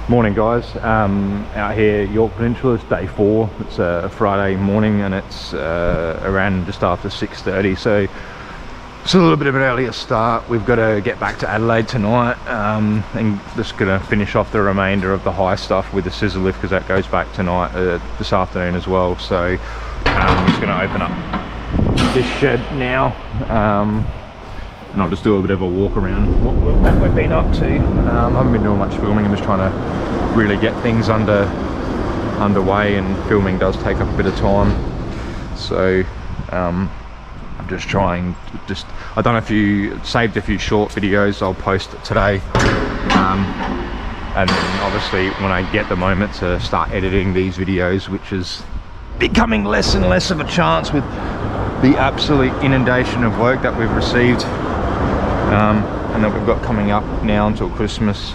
Morning guys, out here Yorke Peninsula. It's day 4. It's a Friday morning and it's around just after 6:30, so it's a little bit of an earlier start. We've got to get back to Adelaide tonight and just gonna finish off the remainder of the high stuff with the scissor lift, because that goes back tonight, this afternoon as well. So I'm just gonna open up this shed now and I'll just do a bit of a walk around what we've been up to. I haven't been doing much filming. I'm just trying to really get things underway, and filming does take up a bit of time. So I'm just trying to I don't know if you saved a few short videos. I'll post today, and then obviously when I get the moment to start editing these videos, which is becoming less and less of a chance with the absolute inundation of work that we've received and that we've got coming up now until Christmas.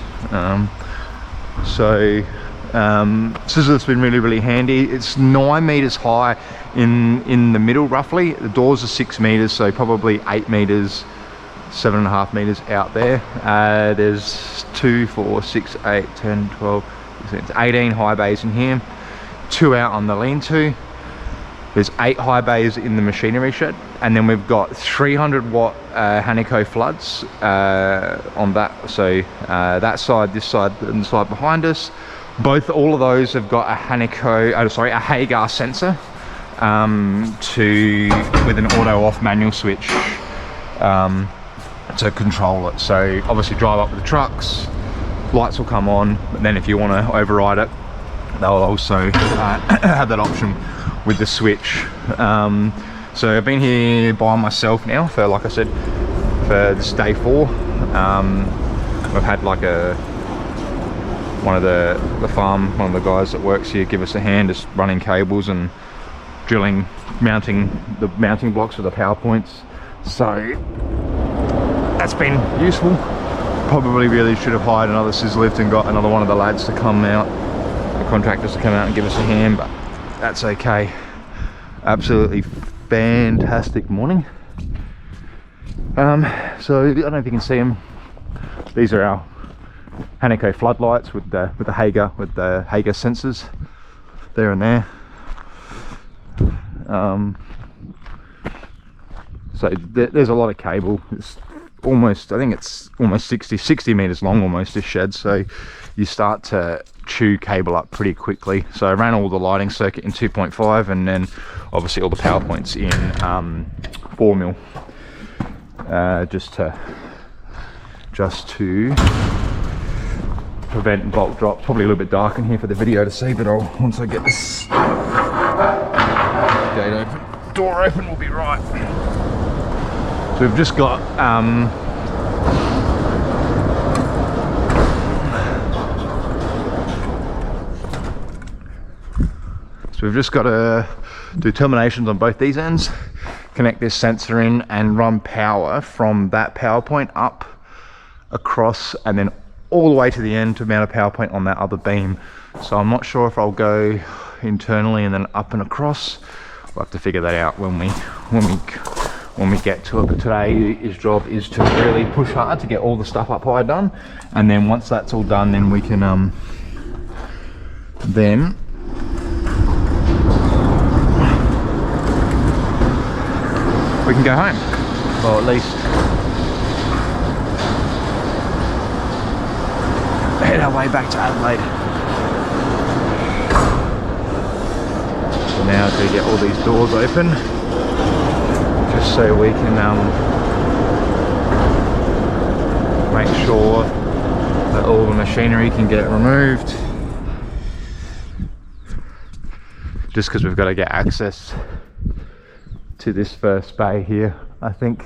Scissors been really handy. It's 9 meters high in the middle roughly. The doors are 6 meters, so probably 8 meters, 7.5 meters out there. There's 2, 4, 6, 8, 10, 12, 18 high bays in here, 2 out on the lean-to. There's 8 high bays in the machinery shed, and then we've got 300 watt Hager floods on that. So that side, this side, and the side behind us. All of those have got a Hager sensor with an auto off manual switch to control it. So obviously drive up with the trucks, lights will come on, but then if you want to override it, they'll also have that option with the switch. So I've been here by myself now for, like I said, for this day 4. We've had like one of the guys that works here give us a hand just running cables and mounting the mounting blocks for the power points. So that's been useful. Probably really should have hired another scissor lift and got another one of the lads to come out, the contractors to come out and give us a hand, but that's okay. Absolutely fantastic morning. So I don't know if you can see them. These are our Hager floodlights with the Hager sensors there and there. So there's a lot of cable. It's I think it's almost 60 meters long almost, this shed. So you start to chew cable up pretty quickly. So I ran all the lighting circuit in 2.5, and then obviously all the power points in 4mm, just to prevent bulk drops. Probably a little bit dark in here for the video to see, but once I get this gate open, door open, we'll be right. So we've just got to do terminations on both these ends, connect this sensor in and run power from that power point up, across, and then all the way to the end to mount a power point on that other beam. So I'm not sure if I'll go internally and then up and across. We'll have to figure that out when we get to it. But today his job is to really push hard to get all the stuff up high done, and then once that's all done, then we can we can go home, or at least head our way back to Adelaide. So now to get all these doors open, just so we can make sure that all the machinery can get removed, just because we've got to get access to this first bay here, I think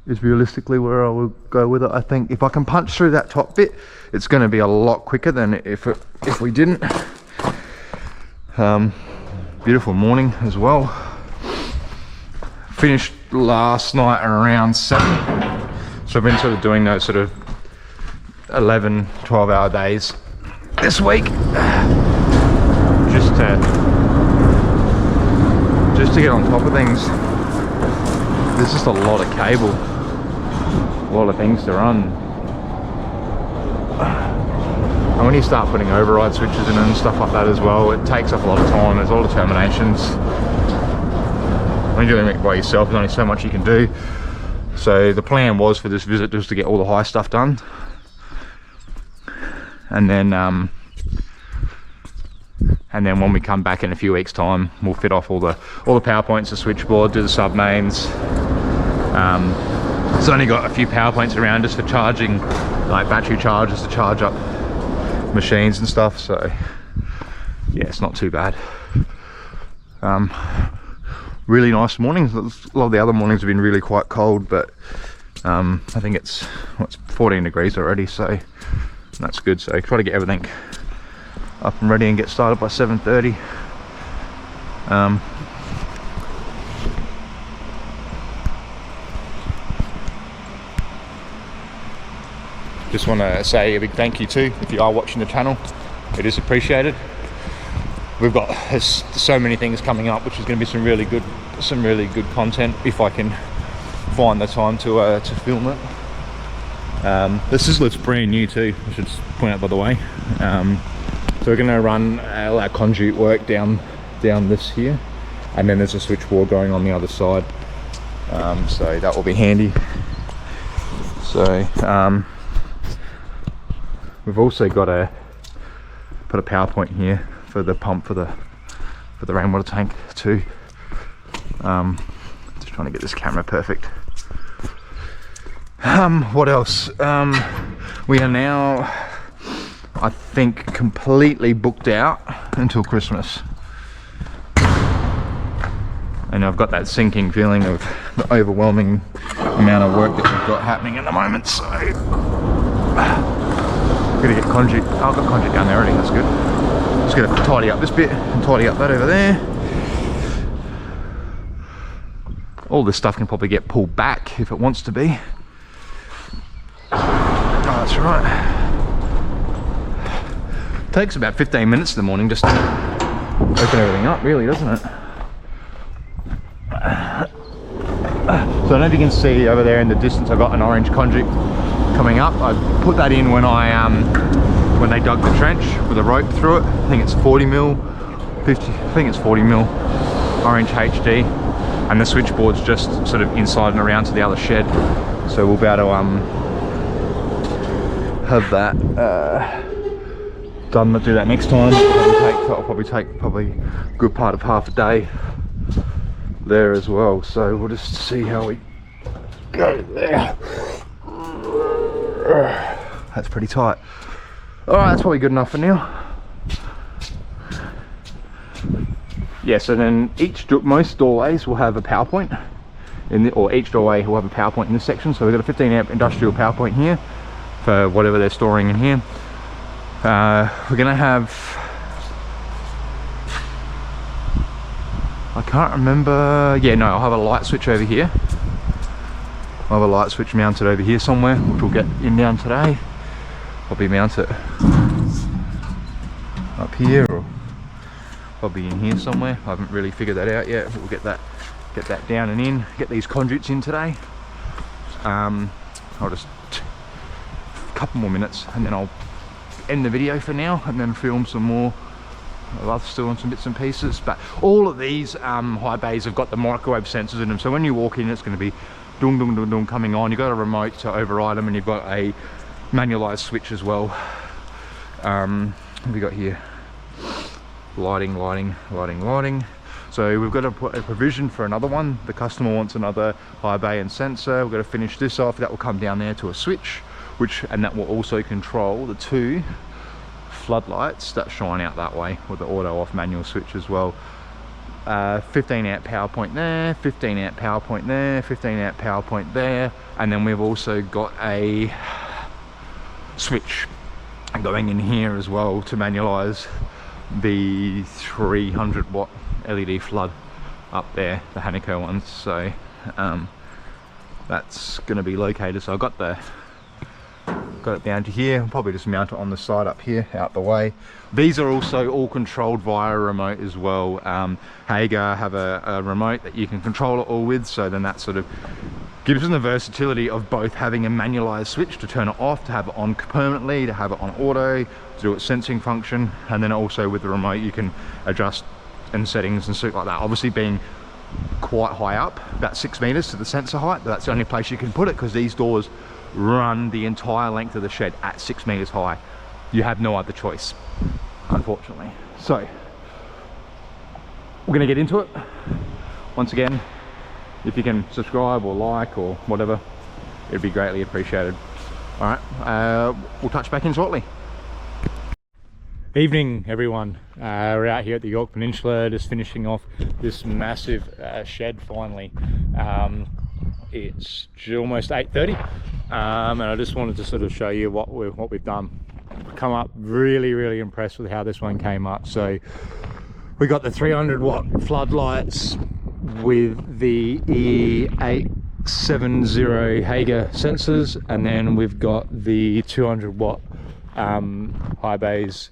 is realistically where I will go with it. I think if I can punch through that top bit, it's going to be a lot quicker than if we didn't. Beautiful morning as well. Finished last night around 7, so I've been sort of doing those sort of 11-12 hour days this week, just to get on top of things. There's just a lot of cable, a lot of things to run. And when you start putting override switches in and stuff like that as well, it takes up a lot of time. There's all the terminations. When you're doing it by yourself, there's only so much you can do. So the plan was for this visit just to get all the high stuff done, and then when we come back in a few weeks' time, we'll fit off all the power points, the switchboard, do the sub mains. It's only got a few power points around just for charging, like battery chargers to charge up machines and stuff. So yeah, it's not too bad. Really nice mornings. A lot of the other mornings have been really quite cold, but I think it's 14 degrees already, so that's good. So try to get everything up and ready and get started by 7:30. Just want to say a big thank you too if you are watching the channel. It is appreciated. We've got so many things coming up, which is going to be some really good content if I can find the time to film it. The sizzler's brand new too, I should point out, by the way. So we're going to run all our conduit work down this here, and then there's a switchboard going on the other side. So that will be handy. So we've also got to put a power point here for the pump for the rainwater tank too. Just trying to get this camera perfect. What else? We are now, I think, completely booked out until Christmas, and I've got that sinking feeling of the overwhelming amount of work that we've got happening at the moment. So gotta get conduit. Oh, I've got conduit down there already, that's good. Just gonna tidy up this bit and tidy up that over there. All this stuff can probably get pulled back if it wants to be. Oh, that's right. Takes about 15 minutes in the morning just to open everything up, really, doesn't it? So I don't know if you can see over there in the distance, I've got an orange conduit coming up. I put that in when when they dug the trench with a rope through it. I think it's 40 mil, 50. I think it's 40 mil orange HD, and the switchboard's just sort of inside and around to the other shed. So we'll be able to have that done. Do that next time. It'll probably take a good part of half a day there as well. So we'll just see how we go there. That's pretty tight. Alright, that's probably good enough for now. Yeah, so then most doorways will have a power point or each doorway will have a power point in this section. So we've got a 15 amp industrial power point here for whatever they're storing in here. We're gonna have, I can't remember, yeah, no, I'll have a light switch over here. I'll have a light switch mounted over here somewhere, which we'll get in down today. Probably mount it up here or probably in here somewhere. I haven't really figured that out yet. We'll get that down and in. Get these conduits in today. I'll just a couple more minutes and then I'll end the video for now and then film some more. I'll still on some bits and pieces, but all of these high bays have got the microwave sensors in them. So when you walk in, it's going to be dung dung dung dung coming on. You've got a remote to override them, and you've got a manualized switch as well. What have we got here? Lighting. So we've got to put a provision for another one. The customer wants another high bay and sensor. We've got to finish this off. That will come down there to a switch, and that will also control the 2 floodlights that shine out that way with the auto off manual switch as well. 15 amp power point there, 15 amp power point there, 15 amp power point there, and then we've also got a switch going in here as well to manualize the 300 watt LED flood up there, the Hager ones. So that's going to be located. So I've got the got it down to here. I'll probably just mount it on the side up here, out the way. These are also all controlled via remote as well. Hager have a remote that you can control it all with, so then that sort of gives them the versatility of both having a manualized switch to turn it off, to have it on permanently, to have it on auto, to do its sensing function, and then also with the remote you can adjust and settings and stuff like that. Obviously being quite high up, about 6 meters to the sensor height, but that's the only place you can put it because these doors run the entire length of the shed at 6 meters high. You have no other choice, unfortunately. So we're going to get into it. Once again, if you can subscribe or like or whatever, it'd be greatly appreciated. All right, we'll touch back in shortly. Evening, everyone. We're out here at the Yorke Peninsula, just finishing off this massive shed finally. It's almost 8:30, and I just wanted to sort of show you what we've done. Come up really impressed with how this one came up. So we got the 300 watt floodlights with the E870 Hager sensors, and then we've got the 200 watt high bays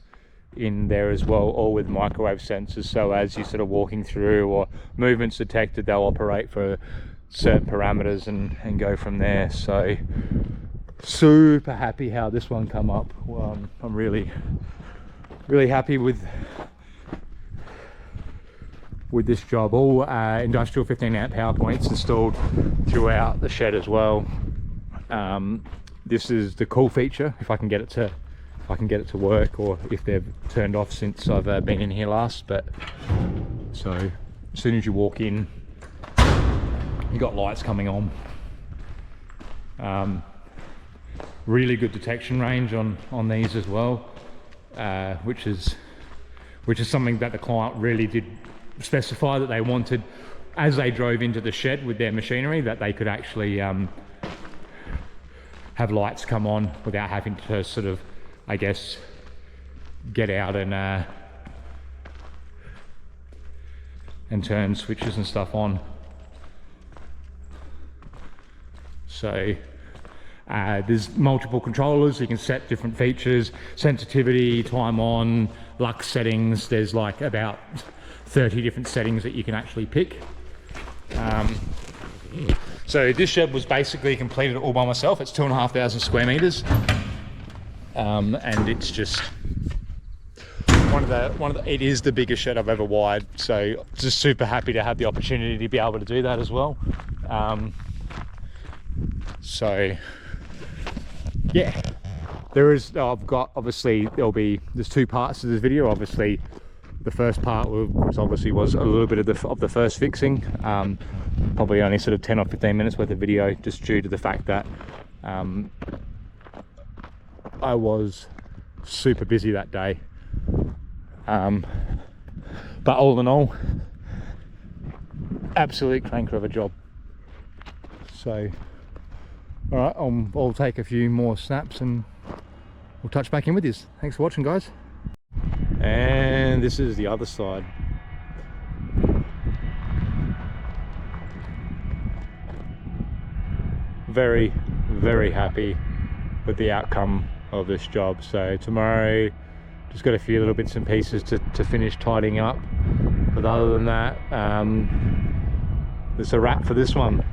in there as well, all with microwave sensors, so as you're sort of walking through or movements detected, they'll operate for certain parameters and go from there. So super happy how this one come up. I'm really happy with this job. All industrial 15 amp power points installed throughout the shed as well. This is the cool feature, if I can get it to to work, or if they've turned off since I've been in here last. But so as soon as you walk in, you got lights coming on. Really good detection range on these as well, which is something that the client really did specify that they wanted as they drove into the shed with their machinery, that they could actually have lights come on without having to sort of, I guess, get out and turn switches and stuff on. So there's multiple controllers, you can set different features, sensitivity, time on, lux settings. There's like about 30 different settings that you can actually pick. So this shed was basically completed all by myself. It's 2,500 square meters. And it's just it is the biggest shed I've ever wired, so just super happy to have the opportunity to be able to do that as well. So yeah, I've got, obviously there's two parts to this video. Obviously the first part was a little bit of the first fixing, probably only sort of 10 or 15 minutes worth of video, just due to the fact that I was super busy that day. But all in all, absolute cranker of a job. So all right, I'll take a few more snaps and we'll touch back in with this. Thanks for watching, guys. And this is the other side. Very happy with the outcome of this job. So tomorrow, just got a few little bits and pieces to finish tidying up, but other than that, it's a wrap for this one.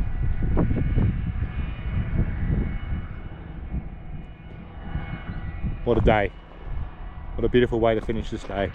What a day, what a beautiful way to finish this day.